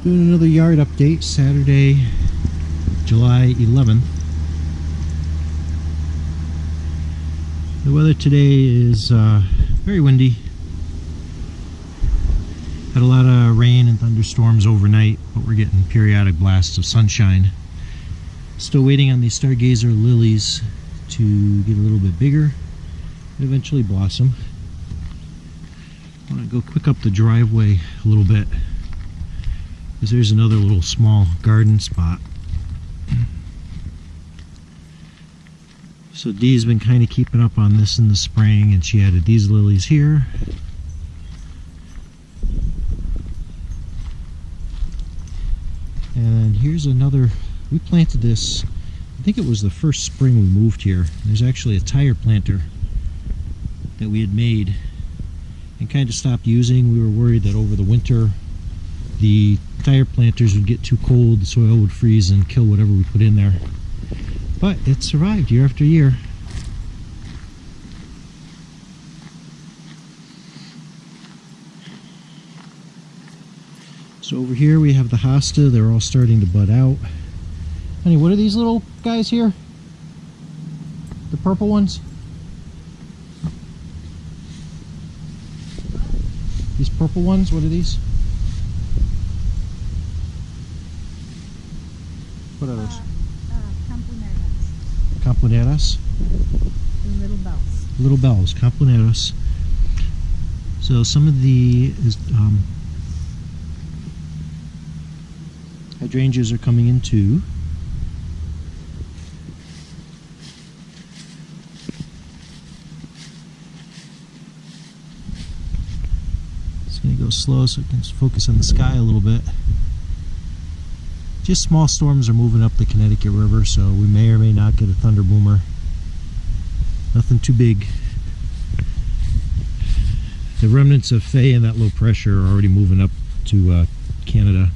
Doing another yard update, Saturday, July 11th. The weather today is very windy. Had a lot of rain and thunderstorms overnight, but we're getting periodic blasts of sunshine. Still waiting on these stargazer lilies to get a little bit bigger and eventually blossom. I want to go quick up the driveway a little bit, because there's another little small garden spot. So Dee's been kind of keeping up on this in the spring, and she added these lilies here. And here's another, we planted this, I think it was the first spring we moved here. There's actually a tire planter that we had made and kind of stopped using. We were worried that over the winter the tire planters would get too cold, the soil would freeze and kill whatever we put in there. But it survived year after year. So over here we have the Hosta. They're all starting to bud out. Honey, what are these little guys here? The purple ones? These purple ones, what are these? What are those? Campaneras. Campaneras? Little bells. Little bells, campaneras. So some of the hydrangeas are coming in too. It's going to go slow so I can focus on the sky a little bit. Just small storms are moving up the Connecticut River, so we may or may not get a thunder boomer. Nothing too big. The remnants of Faye and that low pressure are already moving up to Canada.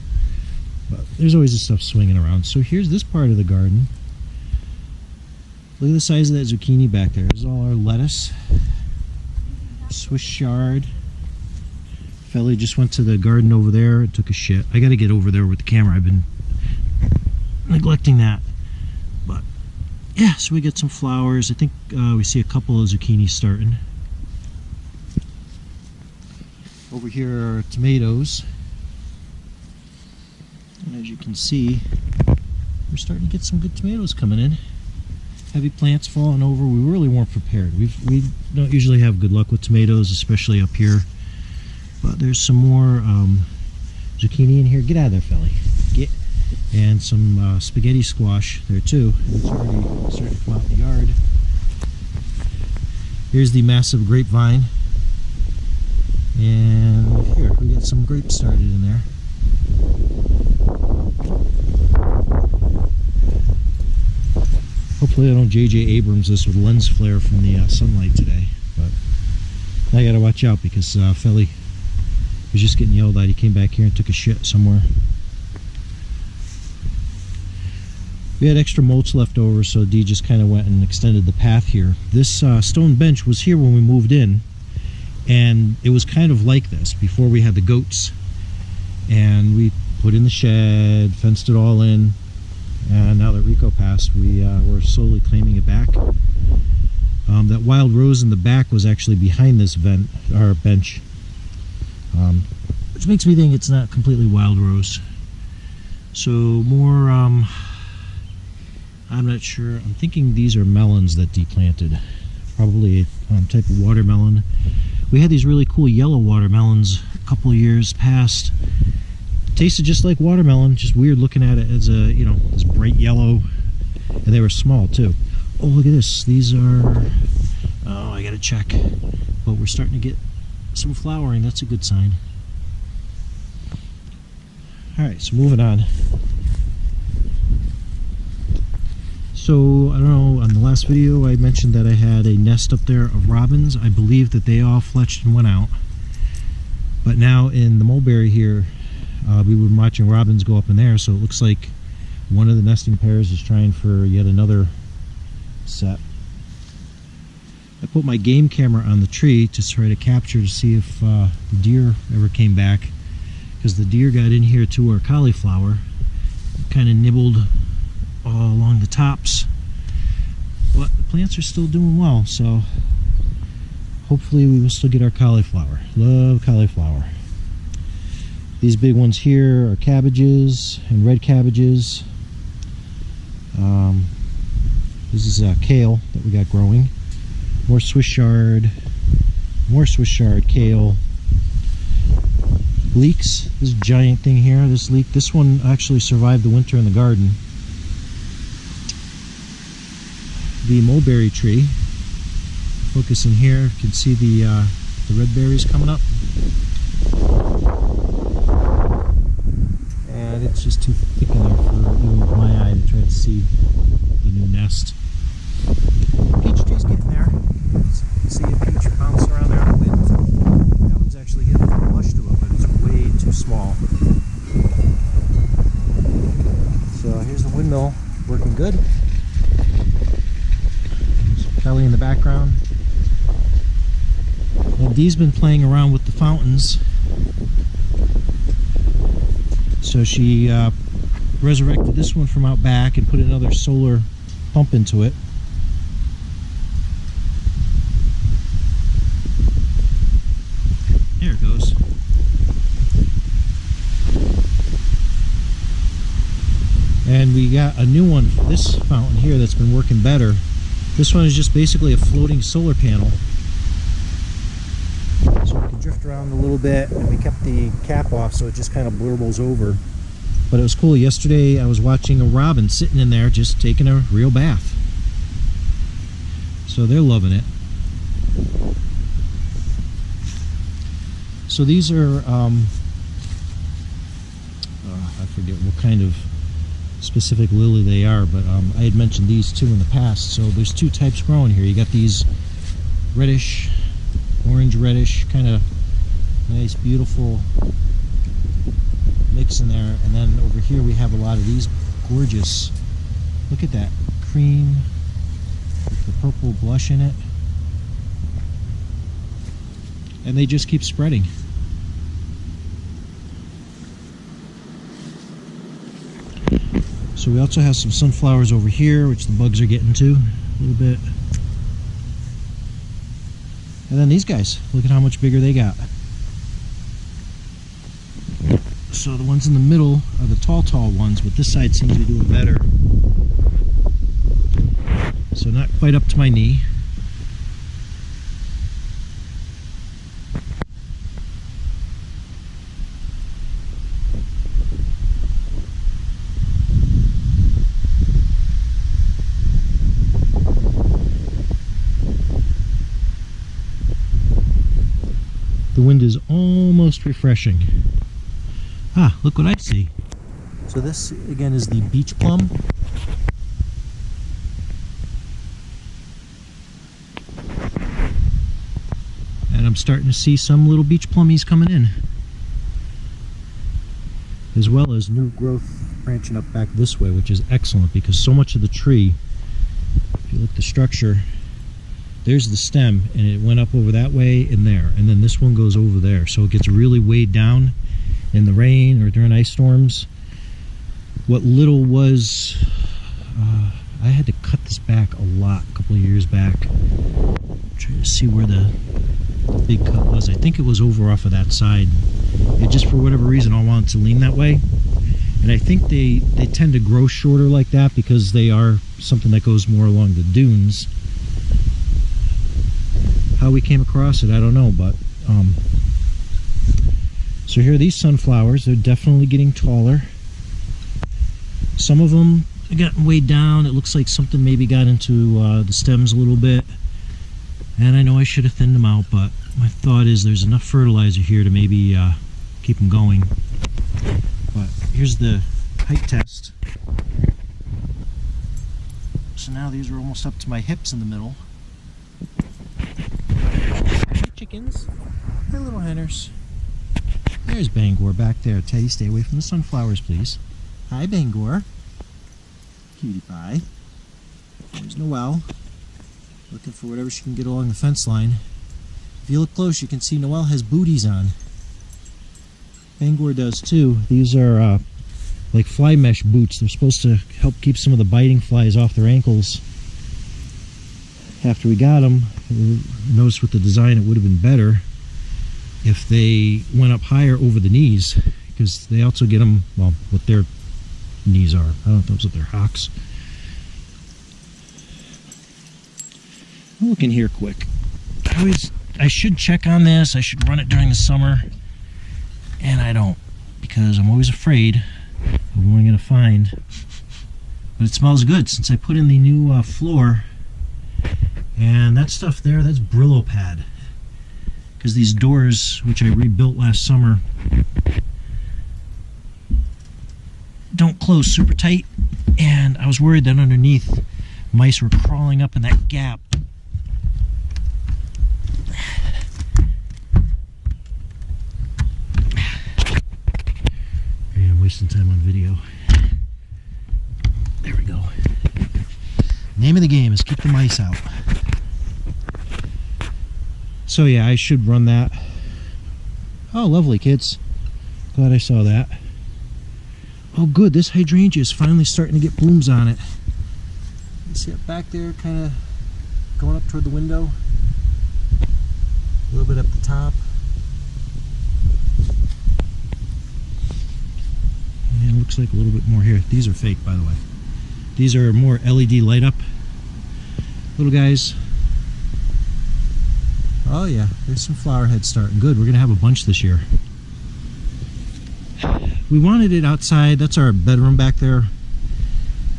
But there's always this stuff swinging around. So here's this part of the garden. Look at the size of that zucchini back there. This is all our lettuce. Swiss chard. Felly just went to the garden over there and took a shit. I got to get over there with the camera. I've been neglecting that. But yeah, so we get some flowers. I think we see a couple of zucchini starting. Over here are tomatoes. And as you can see, we're starting to get some good tomatoes coming in. Heavy plants falling over. We really weren't prepared. We don't usually have good luck with tomatoes, especially up here. But there's some more zucchini in here. Get out of there, Felly. Get. And some spaghetti squash there too. It's already starting to come out in the yard. Here's the massive grapevine. And here, we got some grapes started in there. Hopefully I don't J.J. Abrams this with lens flare from the sunlight today. But I gotta watch out because Felly was just getting yelled at. He came back here and took a shit somewhere. We had extra mulch left over, so Dee just kind of went and extended the path here. This stone bench was here when we moved in, and it was kind of like this before we had the goats. And we put in the shed, fenced it all in, and now that Rico passed, we're slowly claiming it back. That wild rose in the back was actually behind this bench, which makes me think it's not completely wild rose. So more, I'm not sure. I'm thinking these are melons that Dee planted. Probably a type of watermelon. We had these really cool yellow watermelons a couple of years past. Tasted just like watermelon, just weird looking at it as a, you know, this bright yellow, and they were small too. Oh, look at this. These are, oh, I gotta check. But we're starting to get some flowering. That's a good sign. Alright, so moving on. So, I don't know, on the last video I mentioned that I had a nest up there of robins. I believe that they all fletched and went out. But now in the mulberry here, we were watching robins go up in there, so it looks like one of the nesting pairs is trying for yet another set. I put my game camera on the tree to try to capture to see if the deer ever came back, because the deer got in here to our cauliflower, kind of nibbled all along the tops. But the plants are still doing well, so hopefully we will still get our cauliflower. Love cauliflower. These big ones here are cabbages and red cabbages. This is kale that we got growing. More Swiss chard, kale. Leeks, this giant thing here, this leek, this one actually survived the winter in the garden. The mulberry tree, focus in here, you can see the red berries coming up. And it's just too thick in there for even with my eye to try to see the new nest. Peach tree's getting there. You can see a peach bouncing around there on the wind. That one's actually getting a little blush to it, but it's way too small. So here's the windmill working good. There's Kelly in the background. And Dee's been playing around with the fountains. So she resurrected this one from out back and put another solar pump into it. There it goes. And we got a new one for this fountain here that's been working better. This one is just basically a floating solar panel. So we can drift around a little bit, and we kept the cap off so it just kind of blurbles over. But it was cool. Yesterday I was watching a robin sitting in there just taking a real bath. So they're loving it. So these are, I forget what kind of specific lily they are, but I had mentioned these two in the past. So there's two types growing here. You got these reddish, orange reddish, kind of nice, beautiful mix in there. And then over here we have a lot of these gorgeous, look at that, cream with the purple blush in it. And they just keep spreading. So we also have some sunflowers over here, which the bugs are getting to a little bit. And then these guys, look at how much bigger they got. So the ones in the middle are the tall ones, but this side seems to be doing better. So not quite up to my knee. The wind is almost refreshing. Ah, look what I see. So this again is the beach plum. And I'm starting to see some little beach plummies coming in. As well as new growth branching up back this way, which is excellent because so much of the tree, if you look at the structure, there's the stem, and it went up over that way and there, and then this one goes over there, so it gets really weighed down in the rain or during ice storms. What little was, I had to cut this back a lot a couple of years back. I'm trying to see where the big cut was. I think it was over off of that side. It just, for whatever reason, I wanted to lean that way. And I think they tend to grow shorter like that because they are something that goes more along the dunes. How we came across it, I don't know, but so here are these sunflowers. They're definitely getting taller. Some of them have gotten weighed down. It looks like something maybe got into the stems a little bit, and I know I should have thinned them out, but my thought is there's enough fertilizer here to maybe keep them going. But here's the height test. So now these are almost up to my hips in the middle. Chickens. Hi, little henners. There's Bangor back there. Teddy, stay away from the sunflowers, please. Hi, Bangor. Cutie pie. There's Noelle. Looking for whatever she can get along the fence line. If you look close, you can see Noelle has booties on. Angor does too. These are like fly mesh boots. They're supposed to help keep some of the biting flies off their ankles. After we got them, we noticed with the design it would have been better if they went up higher over the knees, because they also get them, well, what their knees are. I don't know if they're hocks. I'll look in here quick. I should check on this. I should run it during the summer, and I don't, because I'm always afraid of what I'm going to find. But it smells good since I put in the new floor. And that stuff there, that's Brillo pad. Because these doors, which I rebuilt last summer, don't close super tight. And I was worried that underneath mice were crawling up in that gap. And I'm wasting time on video. There we go. Name of the game is keep the mice out. So yeah, I should run that. Oh, lovely, kids. Glad I saw that. Oh good, this hydrangea is finally starting to get blooms on it. You see it back there, kind of going up toward the window. A little bit up the top. And it looks like a little bit more here. These are fake, by the way. These are more LED light up little guys. Oh yeah, there's some flower heads starting. Good, we're gonna have a bunch this year. We wanted it outside. That's our bedroom back there,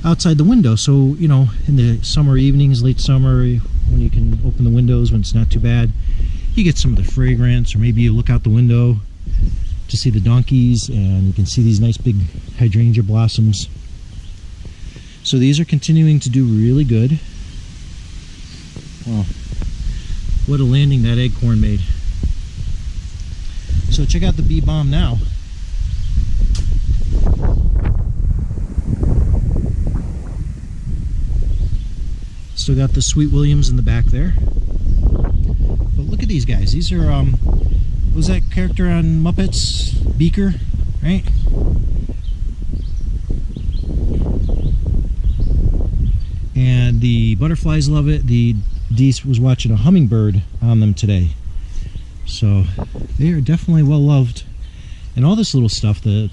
outside the window. So, you know, in the summer evenings, late summer, when you can open the windows when it's not too bad, you get some of the fragrance, or maybe you look out the window to see the donkeys and you can see these nice big hydrangea blossoms. So these are continuing to do really good. Wow, what a landing that acorn made. So check out the bee balm now. Still got the Sweet Williams in the back there. But look at these guys. These are, what was that character on Muppets? Beaker, right? And the butterflies love it. The Dee was watching a hummingbird on them today. So they are definitely well loved. And all this little stuff, the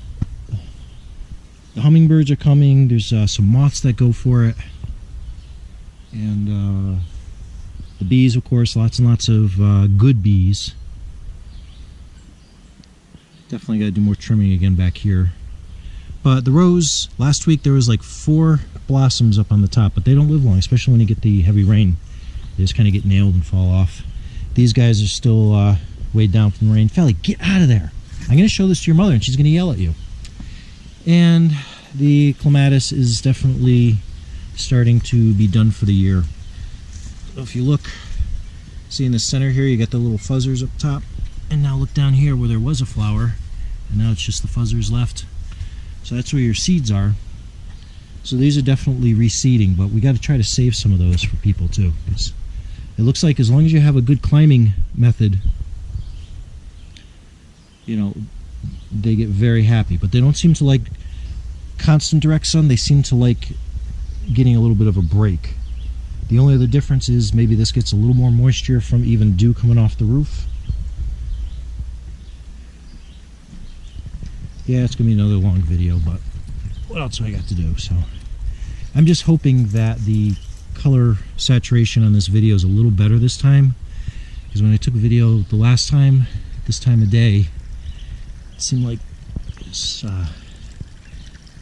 hummingbirds are coming. There's some moths that go for it. And the bees, of course, lots and lots of good bees. Definitely got to do more trimming again back here. But the rose, last week there was like 4 blossoms up on the top, but they don't live long, especially when you get the heavy rain. They just kind of get nailed and fall off. These guys are still weighed down from the rain. Felly, get out of there. I'm going to show this to your mother and she's going to yell at you. And the clematis is definitely starting to be done for the year. So if you look, see in the center here, you got the little fuzzers up top. And now look down here where there was a flower, and now it's just the fuzzers left. So that's where your seeds are. So these are definitely reseeding, but we got to try to save some of those for people too. It looks like as long as you have a good climbing method, you know, they get very happy. But they don't seem to like constant direct sun. They seem to like getting a little bit of a break. The only other difference is maybe this gets a little more moisture from even dew coming off the roof. Yeah, it's going to be another long video, but what else do I got to do? So I'm just hoping that the color saturation on this video is a little better this time, because when I took a video the last time, this time of day, it seemed like it's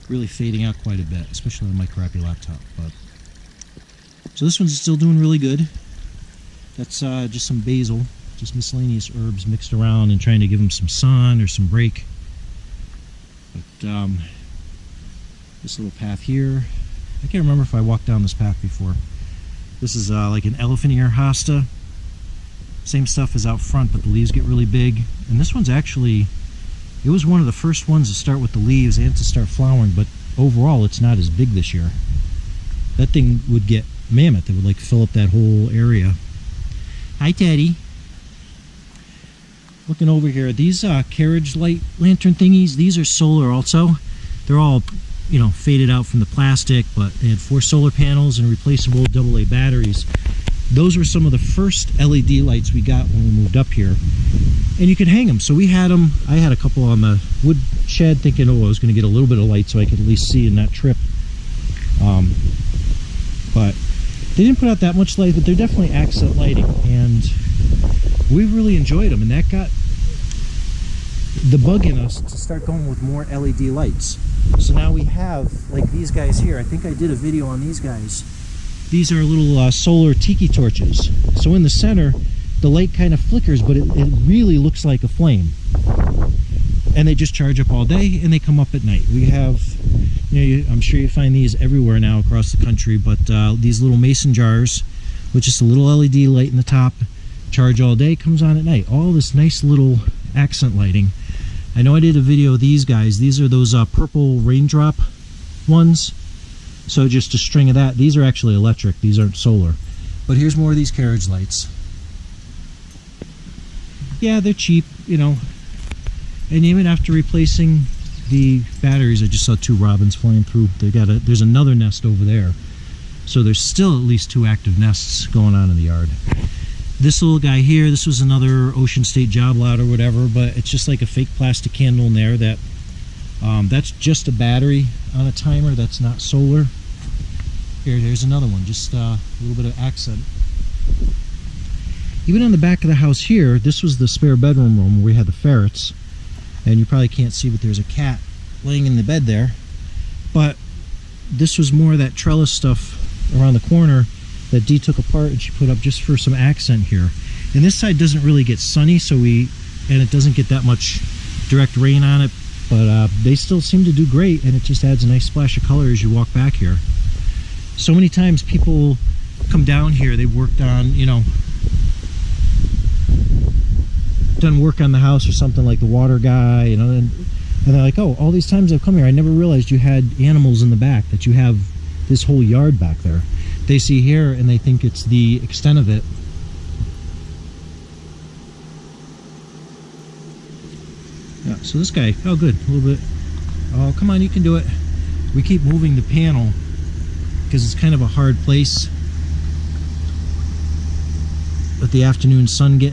really fading out quite a bit, especially on my crappy laptop. But so this one's still doing really good. That's just some basil, just miscellaneous herbs mixed around and trying to give them some sun or some break. But this little path here, I can't remember if I walked down this path before. This is like an elephant ear hosta. Same stuff as out front, but the leaves get really big. And this one's actually, it was one of the first ones to start with the leaves and to start flowering, but overall it's not as big this year. That thing would get mammoth. It would like fill up that whole area. Hi, Teddy. looking over here, these carriage light lantern thingies, these are solar also. They're all, you know, faded out from the plastic, but they had 4 solar panels and replaceable AA batteries. Those were some of the first LED lights we got when we moved up here. And you could hang them. So we had them. I had a couple on the wood shed thinking, oh, I was going to get a little bit of light so I could at least see in that trip. But they didn't put out that much light, but they're definitely accent lighting. And we really enjoyed them. And that got the bug in us to start going with more LED lights. So now we have, like these guys here. I think I did a video on these guys. These are little solar tiki torches. So in the center, the light kind of flickers, but it really looks like a flame. And they just charge up all day, and they come up at night. We have, you know, I'm sure you find these everywhere now across the country, but these little mason jars with just a little LED light in the top, charge all day, comes on at night. All this nice little accent lighting. I know I did a video of these guys. These are those purple raindrop ones. So just a string of that. These are actually electric. These aren't solar. But here's more of these carriage lights. Yeah, they're cheap, you know. And even after replacing the batteries, I just saw 2 robins flying through. There's another nest over there. So there's still at least 2 active nests going on in the yard. This little guy here, this was another Ocean State job lot or whatever, but it's just like a fake plastic candle in there that that's just a battery on a timer. That's not solar. Here's another one, just a little bit of accent. Even on the back of the house here, this was the spare bedroom room where we had the ferrets. And you probably can't see, but there's a cat laying in the bed there. But this was more of that trellis stuff around the corner that Dee took apart and she put up just for some accent here. And this side doesn't really get sunny, and it doesn't get that much direct rain on it, but they still seem to do great, and it just adds a nice splash of color as you walk back here. So many times people come down here, they've worked on, you know, done work on the house or something, like the water guy, you know, and they're like, oh, all these times I've come here, I never realized you had animals in the back, that you have this whole yard back there. They see here and they think it's the extent of it. Yeah, so this guy, oh good, a little bit, oh come on, you can do it. We keep moving the panel because it's kind of a hard place. With the afternoon sun getting